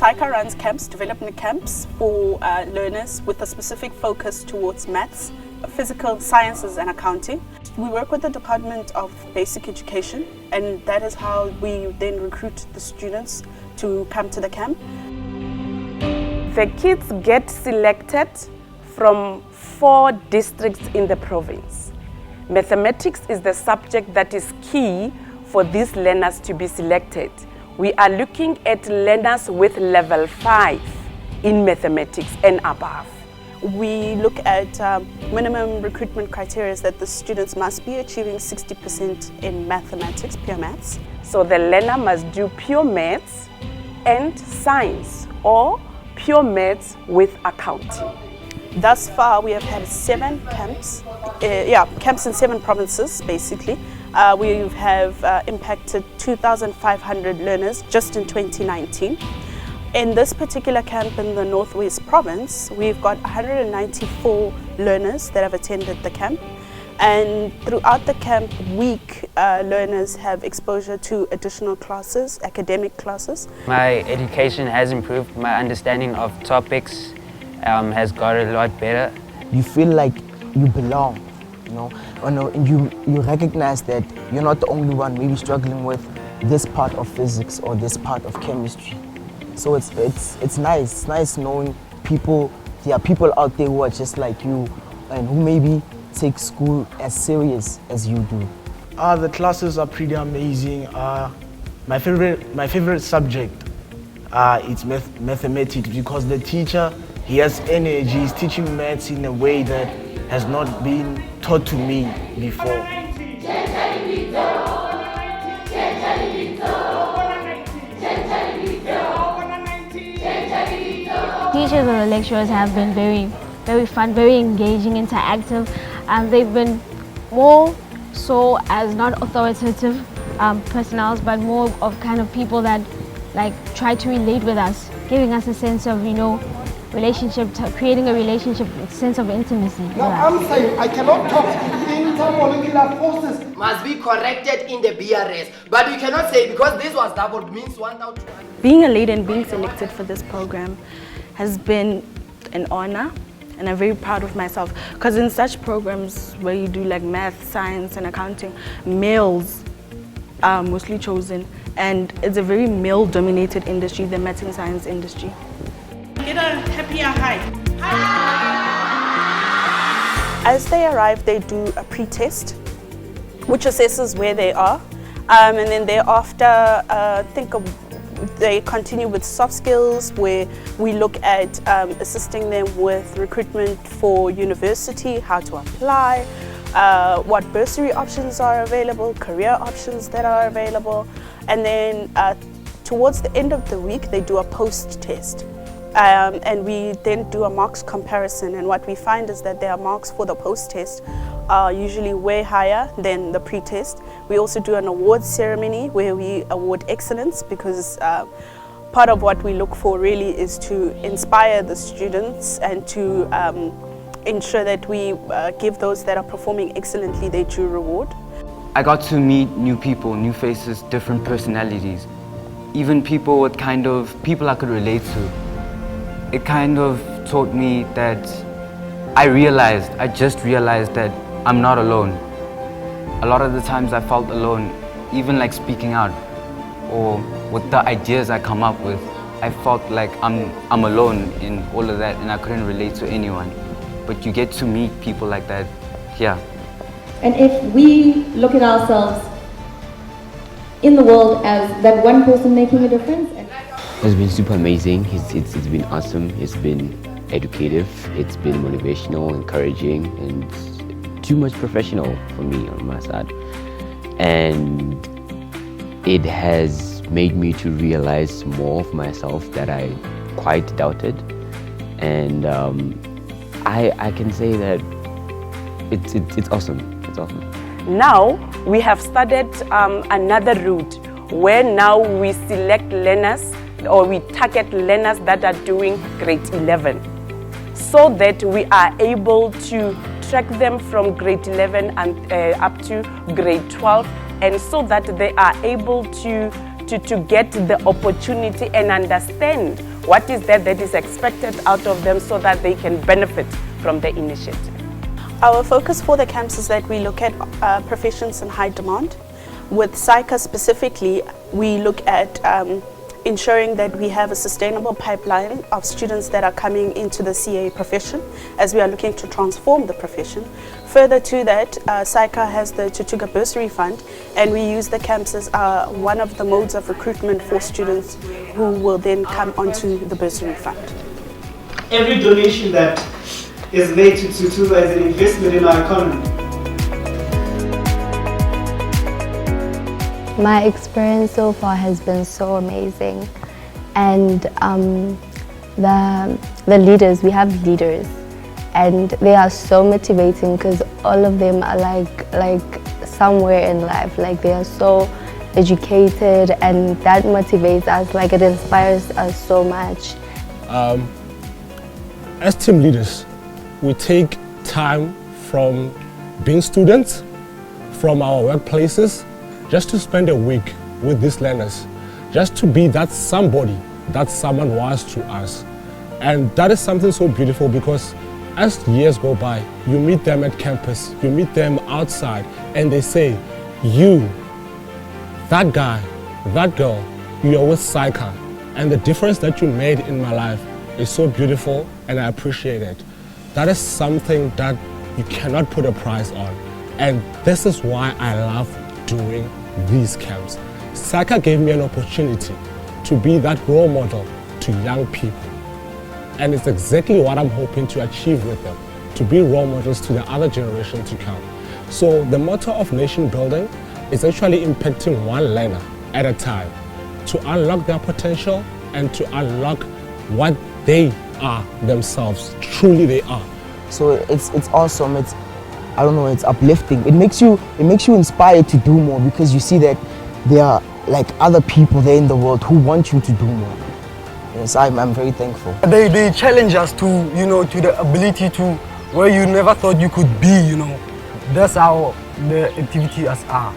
SAICA runs camps, development camps for learners with a specific focus towards maths, physical sciences and accounting. We work with the Department of Basic Education, and that is how we then recruit the students to come to the camp. The kids get selected from 4 districts in the province. Mathematics is the subject that is key for these learners to be selected. We are looking at learners with level 5 in mathematics and above. We look at minimum recruitment criteria that the students must be achieving 60% in mathematics, pure maths. So the learner must do pure maths and science, or pure maths with accounting. Thus far, we have had 7 camps, camps in 7 provinces, basically. We have impacted 2,500 learners just in 2019. In this particular camp in the Northwest Province, we've got 194 learners that have attended the camp. And throughout the camp week, learners have exposure to additional classes, academic classes. My education has improved. My understanding of topics has got a lot better. You feel like you belong, you know, and you recognize that you're not the only one maybe struggling with this part of physics or this part of chemistry. So it's nice. It's nice knowing there are people out there who are just like you and who maybe take school as serious as you do. The classes are pretty amazing. My favorite subject is mathematics, because the teacher, he has energy. He's teaching maths in a way that has not been taught to me before. Teachers and the lecturers have been very fun, very engaging, interactive, and they've been more so as not authoritative personnel, but more of kind of people that like try to relate with us, giving us a sense of, you know, relationship, creating a relationship, a sense of intimacy. Now I'm saying I cannot talk intermolecular forces. Must be corrected in the BRS, but you cannot say because this was doubled means 1,000. Being a lady and being selected for this program has been an honor, and I'm very proud of myself, because in such programs where you do like math, science and accounting, males are mostly chosen, and it's a very male-dominated industry, the math and science industry. Get a happier high. As they arrive, they do a pre-test, which assesses where they are, and then thereafter, they continue with soft skills, where we look at assisting them with recruitment for university, how to apply, what bursary options are available, career options that are available, and then towards the end of the week, they do a post-test. And we then do a marks comparison, and what we find is that their marks for the post-test are usually way higher than the pre-test. We also do an awards ceremony where we award excellence, because part of what we look for really is to inspire the students and to ensure that we give those that are performing excellently their due reward. I got to meet new people, new faces, different personalities, even people with people I could relate to. It kind of taught me that I just realized that I'm not alone. A lot of the times I felt alone, even like speaking out or with the ideas I come up with. I felt like I'm alone in all of that, and I couldn't relate to anyone. But you get to meet people like that here. And if we look at ourselves in the world as that one person making a difference. It's been super amazing. It's been awesome. It's been educative. It's been motivational, encouraging, and too much professional for me on my side. And it has made me to realize more of myself that I quite doubted. And I can say that it's awesome. It's awesome. Now we have started another route where now we select learners, or we target learners that are doing grade 11, so that we are able to track them from grade 11 and up to grade 12, and so that they are able to get the opportunity and understand what is that is expected out of them so that they can benefit from the initiative. Our focus for the camps is that we look at professions in high demand. With SAICA specifically, we look at ensuring that we have a sustainable pipeline of students that are coming into the CA profession as we are looking to transform the profession. Further to that, SAICA has the Tutor Bursary Fund, and we use the camps as one of the modes of recruitment for students who will then come onto the bursary fund. Every donation that is made to Tutor is an investment in our economy. My experience so far has been so amazing, and the leaders, we have leaders, and they are so motivating because all of them are like somewhere in life, like they are so educated, and that motivates us, like it inspires us so much. As team leaders, we take time from being students, from our workplaces, just to spend a week with these learners, just to be that somebody that someone was to us. And that is something so beautiful because as years go by, you meet them at campus, you meet them outside, and they say, you, that guy, that girl, you are with SAICA. And the difference that you made in my life is so beautiful, and I appreciate it. That is something that you cannot put a price on. And this is why I love doing these camps. SAICA gave me an opportunity to be that role model to young people. And it's exactly what I'm hoping to achieve with them, to be role models to the other generation to come. So the motto of nation building is actually impacting one learner at a time to unlock their potential and to unlock what they are themselves, truly they are. So it's awesome. It's, I don't know, it's uplifting. It makes you inspired to do more because you see that there are like other people there in the world who want you to do more. Yes, I'm very thankful. They challenge us to, you know, to the ability to where you never thought you could be, you know. That's how the activities are.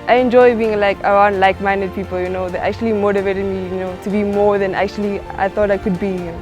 I enjoy being around like-minded people, you know. They actually motivated me, you know, to be more than actually I thought I could be. You know.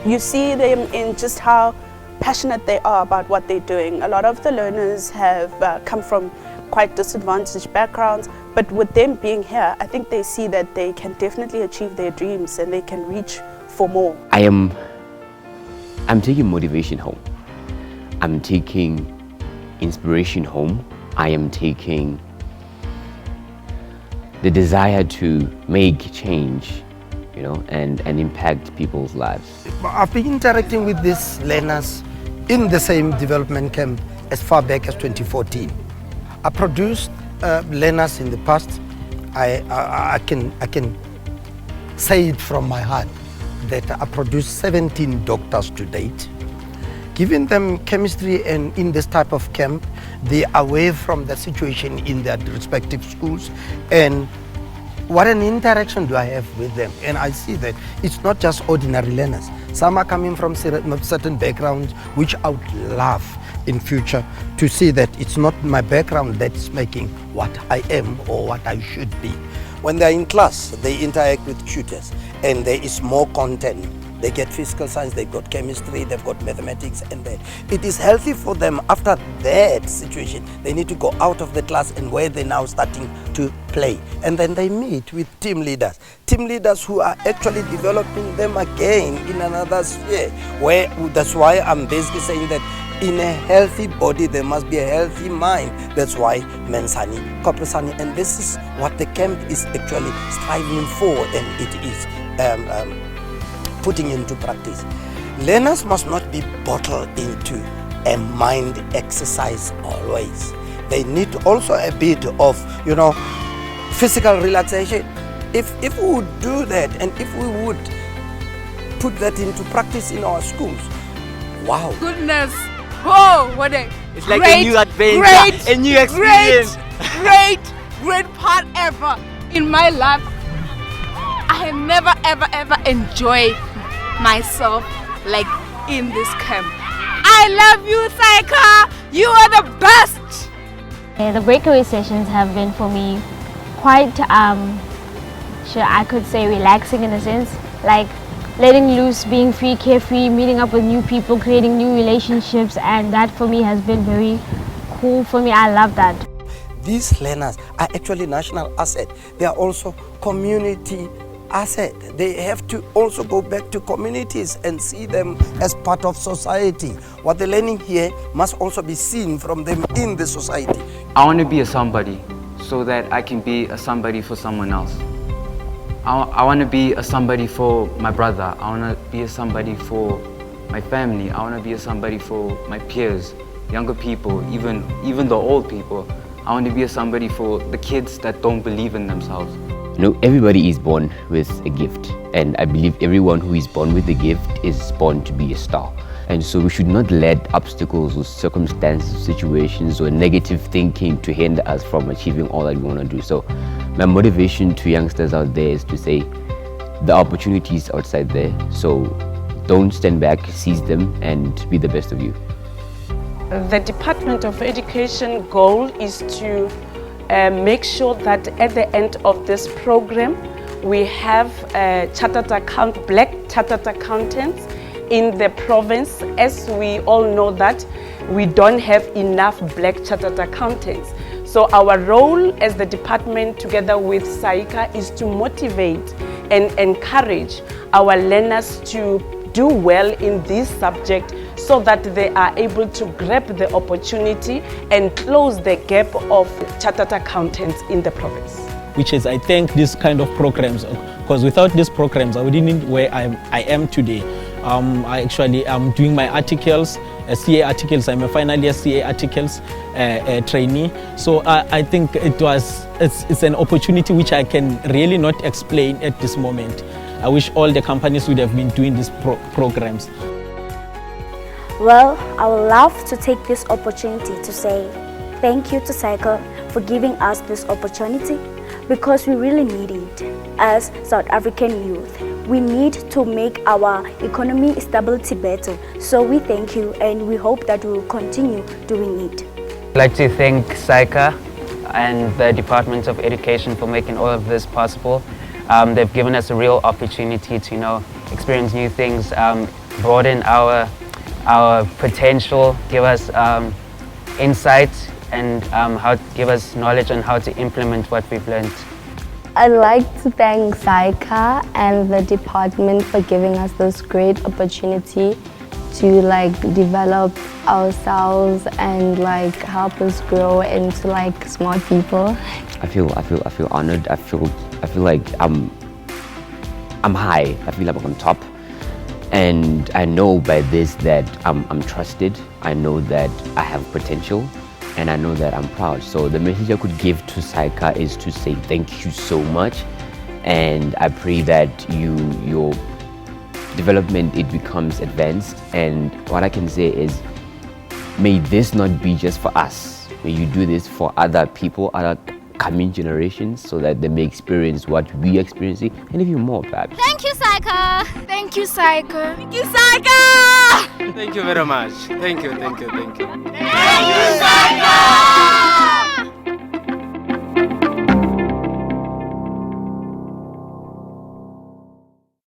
You see them in just how passionate they are about what they're doing. A lot of the learners have come from quite disadvantaged backgrounds, but with them being here, I think they see that they can definitely achieve their dreams and they can reach for more. I'm taking motivation home. I'm taking inspiration home. I am taking the desire to make change, you know, and impact people's lives. I've been interacting with these learners in the same development camp as far back as 2014. I produced learners in the past. I can say it from my heart that I produced 17 doctors to date. Giving them chemistry and in this type of camp, they are away from the situation in their respective schools, and what an interaction do I have with them. And I see that it's not just ordinary learners. Some are coming from certain backgrounds, which I would love in future to see that it's not my background that's making what I am or what I should be. When they're in class, they interact with tutors and there is more content. They get physical science, they've got chemistry, they've got mathematics, and it is healthy for them after that situation. They need to go out of the class and where they're now starting to play. And then they meet with team leaders who are actually developing them again in another sphere. Where that's why I'm basically saying that in a healthy body, there must be a healthy mind. That's why Mensani, Kopesani, and this is what the camp is actually striving for, and it is putting into practice. Learners must not be bottled into a mind exercise always. They need also a bit of, you know, physical relaxation. If we would do that, and if we would put that into practice in our schools, wow. Goodness. Oh, what a it's like a new adventure, a new experience. Great part ever in my life. I have never ever enjoyed myself like in this camp. I love you, SAICA. You are the best. The breakaway sessions have been for me quite, I could say, relaxing in a sense, like letting loose, being free, carefree, meeting up with new people, creating new relationships, and that for me has been very cool for me. I love that. These learners are actually national asset. They are also community asset. They have to also go back to communities and see them as part of society. What they're learning here must also be seen from them in the society. I want to be a somebody so that I can be a somebody for someone else. I want to be a somebody for my brother. I want to be a somebody for my family. I want to be a somebody for my peers, younger people, even the old people. I want to be a somebody for the kids that don't believe in themselves. You know, everybody is born with a gift, and I believe everyone who is born with a gift is born to be a star. And so we should not let obstacles or circumstances, situations, or negative thinking to hinder us from achieving all that we want to do. So my motivation to youngsters out there is to say the opportunities outside there. So don't stand back, seize them, and be the best of you. The Department of Education goal is to make sure that at the end of this program we have black chartered accountants in the province, as we all know that we don't have enough black chartered accountants. So our role as the department together with SAICA is to motivate and encourage our learners to do well in this subject so that they are able to grab the opportunity and close the gap of chartered accountants in the province. Which is, I think, this kind of programs, because without these programs I wouldn't be where I am today. I actually am doing my articles, CA articles. I'm a final year CA articles trainee. So I think it's an opportunity which I can really not explain at this moment. I wish all the companies would have been doing these programs. Well, I would love to take this opportunity to say thank you to SAICA for giving us this opportunity, because we really need it as South African youth. We need to make our economy stability better. So we thank you and we hope that we will continue doing it. I'd like to thank SAICA and the Department of Education for making all of this possible. They've given us a real opportunity to, experience new things, broaden our potential, give us insight, and give us knowledge on how to implement what we've learned. I'd like to thank SAICA and the department for giving us this great opportunity to develop ourselves and help us grow into smart people. I feel honored. I feel like I'm high. I feel like I'm on top. And I know by this that I'm trusted. I know that I have potential, and I know that I'm proud. So the message I could give to SAICA is to say thank you so much, and I pray that your development, it becomes advanced. And what I can say is, may this not be just for us. May you do this for other people, other coming generations, so that they may experience what we are experiencing, and even more perhaps. Thank you, SAICA. Thank you, SAICA. Thank you, SAICA. Thank you very much. Thank you. Thank you, SAICA.